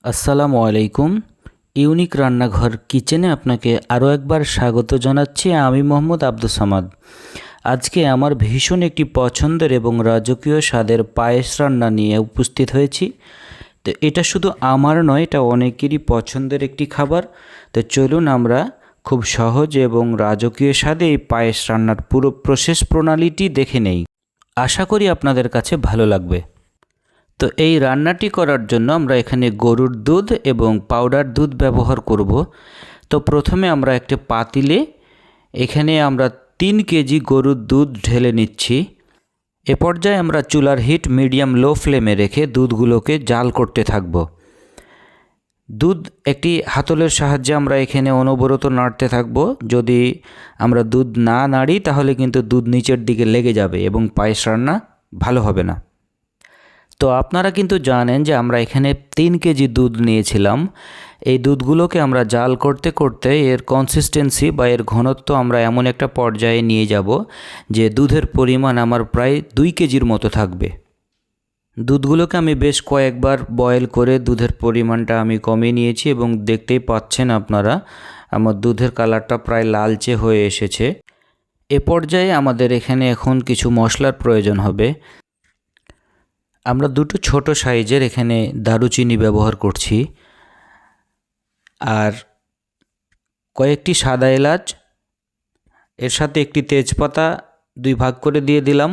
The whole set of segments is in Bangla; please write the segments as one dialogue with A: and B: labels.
A: আসসালামু আলাইকুম। ইউনিক রান্নাঘর কিচেনে আপনাকে আরও একবার স্বাগত জানাচ্ছি। আমি মোহাম্মদ আব্দুস সামাদ। আজকে আমার ভীষণ একটি পছন্দের এবং রাজকীয় স্বাদের পায়েস রান্না নিয়ে উপস্থিত হয়েছি। তো এটা শুধু আমার নয়, এটা অনেকেরই পছন্দের একটি খাবার। তো চলুন আমরা খুব সহজ এবং রাজকীয় স্বাদে এই পায়েস রান্নার পুরো প্রসেস প্রণালীটি দেখে নেই। আশা করি আপনাদের কাছে ভালো লাগবে। তো এই রান্নাটি করার জন্য আমরা এখানে গরুর দুধ এবং পাউডার দুধ ব্যবহার করব। তো প্রথমে আমরা একটি পাতিলে এখানে আমরা 3 কেজি গরুর দুধ ঢেলে নিচ্ছি। এ পর্যায়ে আমরা চুলার হিট মিডিয়াম লো ফ্লেমে রেখে দুধগুলোকে জাল করতে থাকব। দুধ একটি হাতলের সাহায্যে আমরা এখানে অনবরত নাড়তে থাকব। যদি আমরা দুধ না নাড়ি তাহলে কিন্তু দুধ নিচের দিকে লেগে যাবে এবং পায়েস রান্না ভালো হবে না। তো আপনারা কিন্তু জানেন যে আমরা এখানে 3 কেজি দুধ নিয়েছিলাম। এই দুধগুলোকে আমরা জাল করতে করতে এর কনসিস্টেন্সি বা এর ঘনত্ব আমরা এমন একটা পর্যায়ে নিয়ে যাব যে দুধের পরিমাণ আমার প্রায় 2 কেজির মতো থাকবে। দুধগুলোকে আমি বেশ কয়েকবার বয়েল করে দুধের পরিমাণটা আমি কমিয়ে নিয়েছি এবং দেখতেই পাচ্ছেন আপনারা আমার দুধের কালারটা প্রায় লালচে হয়ে এসেছে। এ পর্যায়ে আমাদের এখানে এখন কিছু মশলার প্রয়োজন হবে। আমরা দুটো ছোট সাইজের এখানে দারুচিনি ব্যবহার করছি, আর কয়েকটি সাদা এলাচ, এর সাথে একটি তেজপাতা 2 ভাগ করে দিয়ে দিলাম।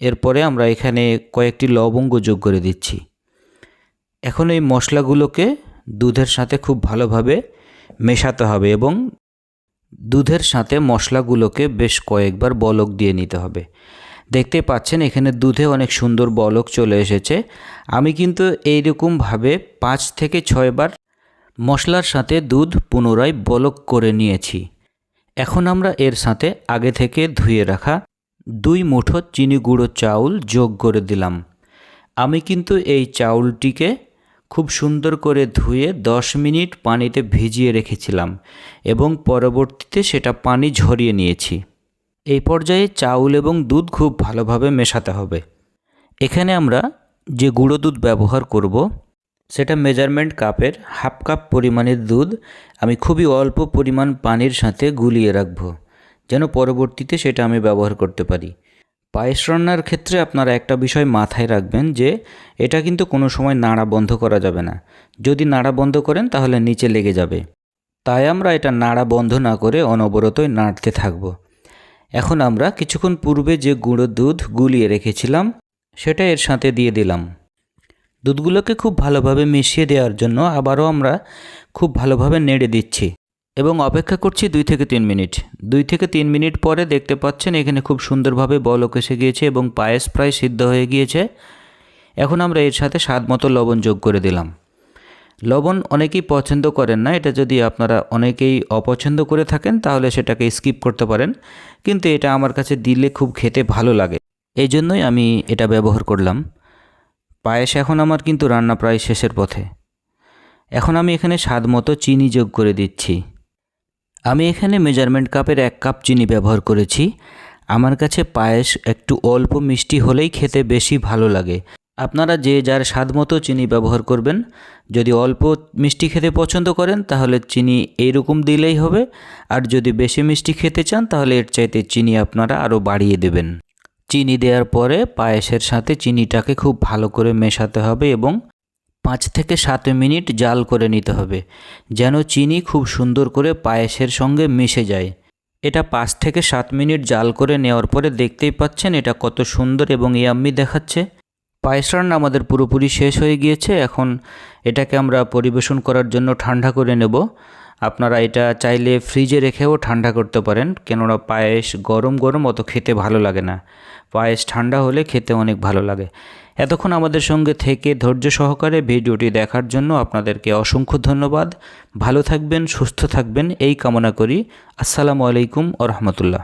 A: এরপরে আমরা এখানে কয়েকটি লবঙ্গ যোগ করে দিচ্ছি। এখন এই মশলাগুলোকে দুধের সাথে খুব ভালোভাবে মেশাতে হবে এবং দুধের সাথে মশলাগুলোকে বেশ কয়েকবার বলক দিয়ে নিতে হবে। দেখতে পাচ্ছেন এখানে দুধে অনেক সুন্দর বলক চলে এসেছে। আমি কিন্তু এইরকমভাবে 5 থেকে 6 বার মশলার সাথে দুধ পুনরায় বলক করে নিয়েছি। এখন আমরা এর সাথে আগে থেকে ধুয়ে রাখা 2 মুঠো চিনি গুঁড়ো চাউল যোগ করে দিলাম। আমি কিন্তু এই চাউলটিকে খুব সুন্দর করে ধুয়ে 10 মিনিট পানিতে ভিজিয়ে রেখেছিলাম এবং পরবর্তীতে সেটা পানি ঝরিয়ে নিয়েছি। এই পর্যায়ে চাউল এবং দুধ খুব ভালোভাবে মেশাতে হবে। এখানে আমরা যে গুঁড়ো দুধ ব্যবহার করব সেটা মেজারমেন্ট কাপের হাফ কাপ পরিমাণের দুধ আমি খুবই অল্প পরিমাণ পানির সাথে গুলিয়ে রাখব, যেন পরবর্তীতে সেটা আমি ব্যবহার করতে পারি। পায়েস রান্নার ক্ষেত্রে আপনারা একটা বিষয় মাথায় রাখবেন যে এটা কিন্তু কোনো সময় নাড়া বন্ধ করা যাবে না। যদি নাড়া বন্ধ করেন তাহলে নিচে লেগে যাবে। তাই আমরা এটা নাড়া বন্ধ না করে অনবরতই নাড়তে থাকব। এখন আমরা কিছুক্ষণ পূর্বে যে গুঁড়ো দুধ গুলিয়ে রেখেছিলাম সেটা এর সাথে দিয়ে দিলাম। দুধগুলোকে খুব ভালোভাবে মিশিয়ে দেওয়ার জন্য আবারও আমরা খুব ভালোভাবে নেড়ে দিচ্ছি এবং অপেক্ষা করছি 2 থেকে 3 মিনিট। 2 থেকে 3 মিনিট পরে দেখতে পাচ্ছেন এখানে খুব সুন্দরভাবে বলক এসে গিয়েছে এবং পায়েস প্রায় সিদ্ধ হয়ে গিয়েছে। এখন আমরা এর সাথে স্বাদ মতো লবণ যোগ করে দিলাম। লবণ অনেকেই পছন্দ করেন না, এটা যদি আপনারা অনেকেই অপছন্দ করে থাকেন তাহলে সেটাকে স্কিপ করতে পারেন, কিন্তু এটা আমার কাছে দিলে খুব খেতে ভালো লাগে, এই জন্যই আমি এটা ব্যবহার করলাম। পায়েস এখন আমার কিন্তু রান্না প্রায় শেষের পথে। এখন আমি এখানে স্বাদ মতো চিনি যোগ করে দিচ্ছি। আমি এখানে মেজারমেন্ট কাপের 1 কাপ চিনি ব্যবহার করেছি। আমার কাছে পায়েস একটু অল্প মিষ্টি হলেই খেতে বেশি ভালো লাগে। আপনারা যে যার স্বাদ মতো চিনি ব্যবহার করবেন। যদি অল্প মিষ্টি খেতে পছন্দ করেন তাহলে চিনি এইরকম দিলেই হবে, আর যদি বেশি মিষ্টি খেতে চান তাহলে এর চাইতে চিনি আপনারা আরও বাড়িয়ে দেবেন। চিনি দেওয়ার পরে পায়েসের সাথে চিনিটাকে খুব ভালো করে মেশাতে হবে এবং 5 থেকে 7 মিনিট জাল করে নিতে হবে, যেন চিনি খুব সুন্দর করে পায়েসের সঙ্গে মিশে যায়। এটা 5 থেকে 7 মিনিট জাল করে নেওয়ার পরে দেখতেই পাচ্ছেন এটা কত সুন্দর এবং ইয়াম্মি দেখাচ্ছে। পায়েস রান্না আমাদের পুরোপুরি শেষ হয়ে গিয়েছে। এখন এটাকে আমরা পরিবেশন করার জন্য ঠান্ডা করে নেব। আপনারা এটা চাইলে ফ্রিজে রেখেও ঠান্ডা করতে পারেন, কেননা পায়েস গরম গরম অত খেতে ভালো লাগে না। পায়েস ঠান্ডা হলে খেতে অনেক ভালো লাগে। এতক্ষণ আমাদের সঙ্গে থেকে ধৈর্য সহকারে ভিডিওটি দেখার জন্য আপনাদেরকে অসংখ্য ধন্যবাদ। ভালো থাকবেন, সুস্থ থাকবেন এই কামনা করি। আসসালামু আলাইকুম ওয়া রাহমাতুল্লাহ।